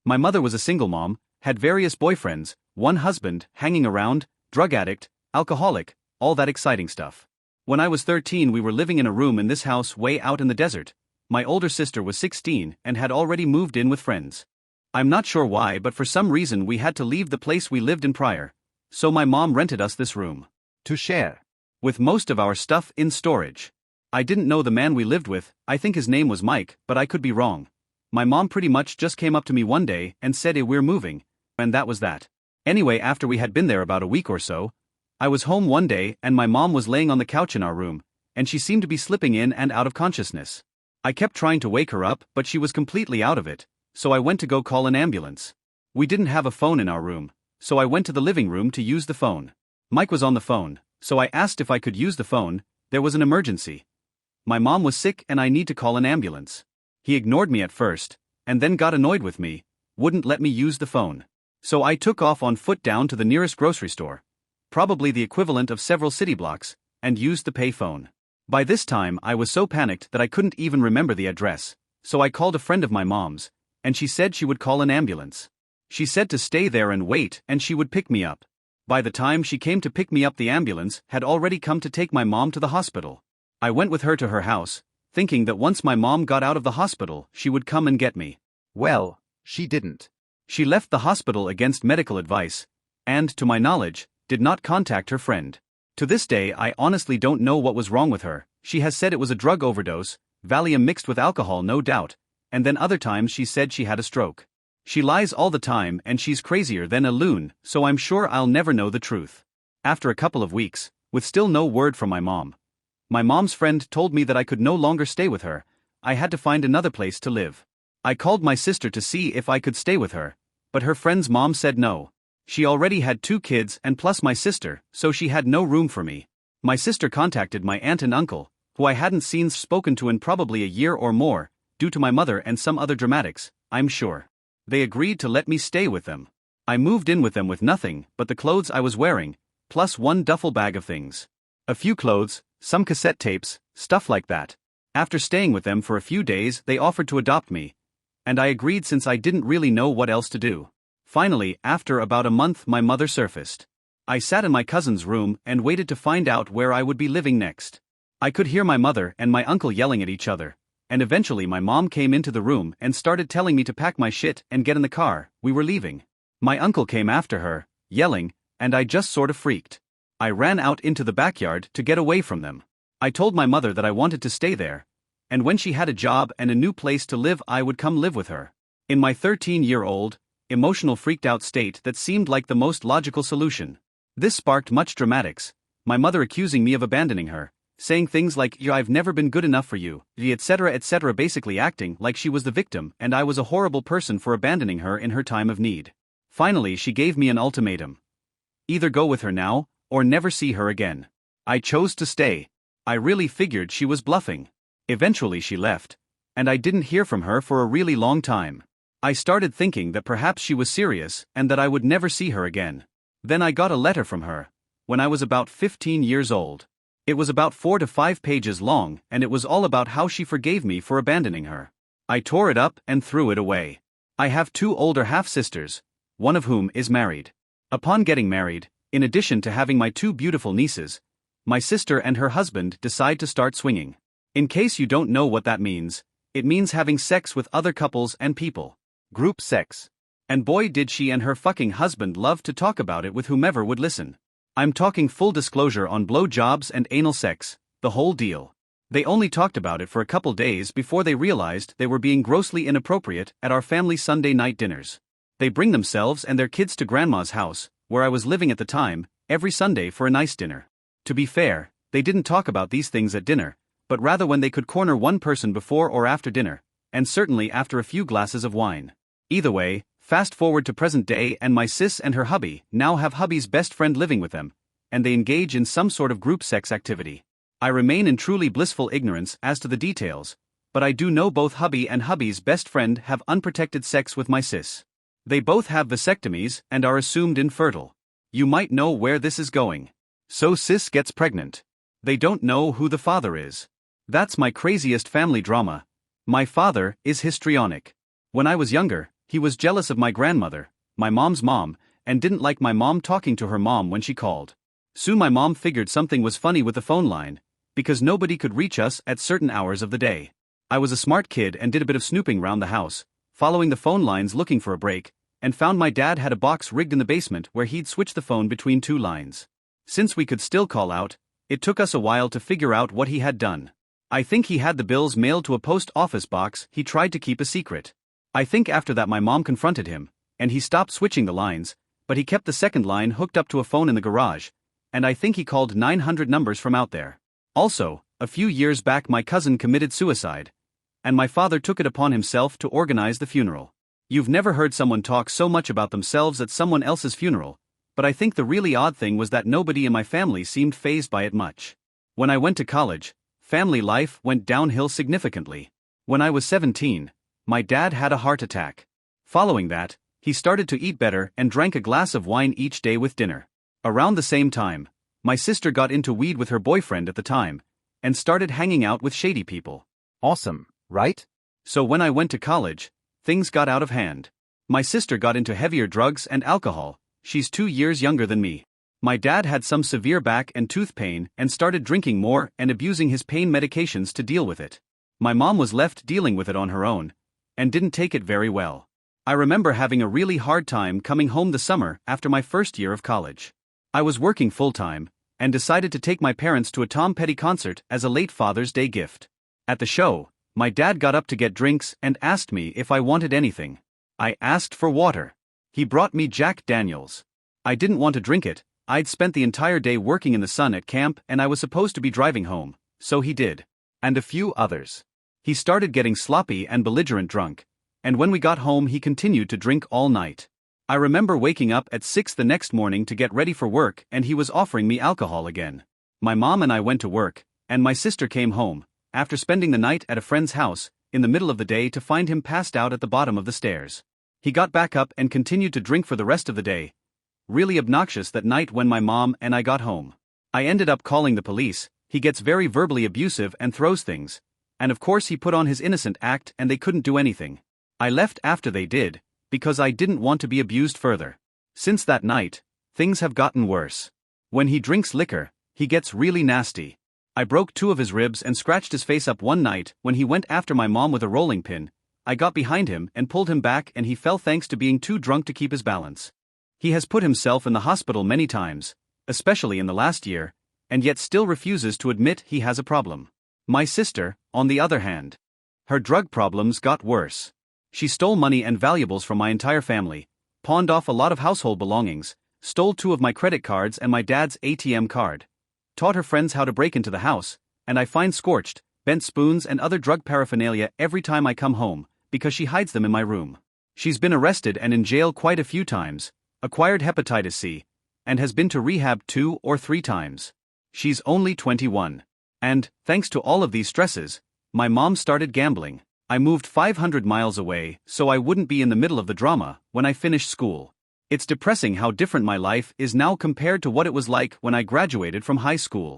My mother was a single mom, had various boyfriends, one husband, hanging around, drug addict, alcoholic, all that exciting stuff. When I was 13, we were living in a room in this house way out in the desert. My older sister was 16 and had already moved in with friends. I'm not sure why, but for some reason we had to leave the place we lived in prior. So my mom rented us this room to share, with most of our stuff in storage. I didn't know the man we lived with. I think his name was Mike, but I could be wrong. My mom pretty much just came up to me one day and said, "Hey, we're moving," and that was that. Anyway, after we had been there about a week or so, I was home one day and my mom was laying on the couch in our room, and she seemed to be slipping in and out of consciousness. I kept trying to wake her up, but she was completely out of it, so I went to go call an ambulance. We didn't have a phone in our room, so I went to the living room to use the phone. Mike was on the phone, so I asked if I could use the phone. There was an emergency. My mom was sick and I need to call an ambulance. He ignored me at first, and then got annoyed with me, wouldn't let me use the phone. So I took off on foot down to the nearest grocery store, probably the equivalent of several city blocks, and used the pay phone. By this time I was so panicked that I couldn't even remember the address, so I called a friend of my mom's, and she said she would call an ambulance. She said to stay there and wait and she would pick me up. By the time she came to pick me up, the ambulance had already come to take my mom to the hospital. I went with her to her house, thinking that once my mom got out of the hospital she would come and get me. Well, she didn't. She left the hospital against medical advice, and, to my knowledge, did not contact her friend. To this day I honestly don't know what was wrong with her. She has said it was a drug overdose, Valium mixed with alcohol no doubt, and then other times she said she had a stroke. She lies all the time and she's crazier than a loon, so I'm sure I'll never know the truth. After a couple of weeks, with still no word from my mom's friend told me that I could no longer stay with her. I had to find another place to live. I called my sister to see if I could stay with her, but her friend's mom said no. She already had 2 kids and plus my sister, so she had no room for me. My sister contacted my aunt and uncle, who I hadn't spoken to in probably a year or more, due to my mother and some other dramatics, I'm sure. They agreed to let me stay with them. I moved in with them with nothing but the clothes I was wearing, plus one duffel bag of things. A few clothes, some cassette tapes, stuff like that. After staying with them for a few days, they offered to adopt me, and I agreed since I didn't really know what else to do. Finally, after about a month, my mother surfaced. I sat in my cousin's room and waited to find out where I would be living next. I could hear my mother and my uncle yelling at each other, and eventually my mom came into the room and started telling me to pack my shit and get in the car. We were leaving. My uncle came after her, yelling, and I just sort of freaked. I ran out into the backyard to get away from them. I told my mother that I wanted to stay there, and when she had a job and a new place to live I would come live with her. In my 13-year-old, emotional freaked out state, that seemed like the most logical solution. This sparked much dramatics, my mother accusing me of abandoning her, saying things like, "I've never been good enough for you," etc., basically acting like she was the victim and I was a horrible person for abandoning her in her time of need. Finally she gave me an ultimatum. Either go with her now, or never see her again. I chose to stay. I really figured she was bluffing. Eventually she left, and I didn't hear from her for a really long time. I started thinking that perhaps she was serious and that I would never see her again. Then I got a letter from her, when I was about 15 years old. It was about 4 to 5 pages long and it was all about how she forgave me for abandoning her. I tore it up and threw it away. I have 2 older half-sisters, one of whom is married. Upon getting married, in addition to having my 2 beautiful nieces, my sister and her husband decide to start swinging. In case you don't know what that means, it means having sex with other couples and people. Group sex. And boy did she and her fucking husband love to talk about it with whomever would listen. I'm talking full disclosure on blow jobs and anal sex, the whole deal. They only talked about it for a couple days before they realized they were being grossly inappropriate at our family Sunday night dinners. They bring themselves and their kids to grandma's house, where I was living at the time, every Sunday for a nice dinner. To be fair, they didn't talk about these things at dinner, but rather when they could corner one person before or after dinner, and certainly after a few glasses of wine. Either way, fast forward to present day and my sis and her hubby now have hubby's best friend living with them, and they engage in some sort of group sex activity. I remain in truly blissful ignorance as to the details, but I do know both hubby and hubby's best friend have unprotected sex with my sis. They both have vasectomies and are assumed infertile. You might know where this is going. So sis gets pregnant. They don't know who the father is. That's my craziest family drama. My father is histrionic. When I was younger, He was jealous of my grandmother, my mom's mom, and didn't like my mom talking to her mom when she called. Soon my mom figured something was funny with the phone line, because nobody could reach us at certain hours of the day. I was a smart kid and did a bit of snooping round the house, following the phone lines looking for a break, and found my dad had a box rigged in the basement where he'd switch the phone between two lines. Since we could still call out, it took us a while to figure out what he had done. I think he had the bills mailed to a post office box he tried to keep a secret. I think after that my mom confronted him, and he stopped switching the lines, but he kept the second line hooked up to a phone in the garage, and I think he called 900 numbers from out there. Also, a few years back my cousin committed suicide, and my father took it upon himself to organize the funeral. You've never heard someone talk so much about themselves at someone else's funeral, but I think the really odd thing was that nobody in my family seemed fazed by it much. When I went to college, family life went downhill significantly. When I was 17, my dad had a heart attack. Following that, he started to eat better and drank a glass of wine each day with dinner. Around the same time, my sister got into weed with her boyfriend at the time, and started hanging out with shady people. Awesome, right? So when I went to college, things got out of hand. My sister got into heavier drugs and alcohol. She's 2 years younger than me. My dad had some severe back and tooth pain and started drinking more and abusing his pain medications to deal with it. My mom was left dealing with it on her own, and didn't take it very well. I remember having a really hard time coming home the summer after my first year of college. I was working full-time, and decided to take my parents to a Tom Petty concert as a late Father's Day gift. At the show, my dad got up to get drinks and asked me if I wanted anything. I asked for water. He brought me Jack Daniels. I didn't want to drink it. I'd spent the entire day working in the sun at camp and I was supposed to be driving home, so he did. And a few others. He started getting sloppy and belligerent drunk, and when we got home he continued to drink all night. I remember waking up at 6 the next morning to get ready for work and he was offering me alcohol again. My mom and I went to work, and my sister came home, after spending the night at a friend's house, in the middle of the day to find him passed out at the bottom of the stairs. He got back up and continued to drink for the rest of the day. Really obnoxious that night when my mom and I got home. I ended up calling the police. He gets very verbally abusive and throws things, and of course he put on his innocent act and they couldn't do anything. I left after they did, because I didn't want to be abused further. Since that night, things have gotten worse. When he drinks liquor, he gets really nasty. I broke 2 of his ribs and scratched his face up one night when he went after my mom with a rolling pin. I got behind him and pulled him back and he fell thanks to being too drunk to keep his balance. He has put himself in the hospital many times, especially in the last year, and yet still refuses to admit he has a problem. My sister, on the other hand, her drug problems got worse. She stole money and valuables from my entire family, pawned off a lot of household belongings, stole 2 of my credit cards and my dad's ATM card, taught her friends how to break into the house, and I find scorched, bent spoons and other drug paraphernalia every time I come home, because she hides them in my room. She's been arrested and in jail quite a few times, acquired hepatitis C, and has been to rehab 2 or 3 times. She's only 21. And, thanks to all of these stresses, my mom started gambling. I moved 500 miles away so I wouldn't be in the middle of the drama when I finished school. It's depressing how different my life is now compared to what it was like when I graduated from high school.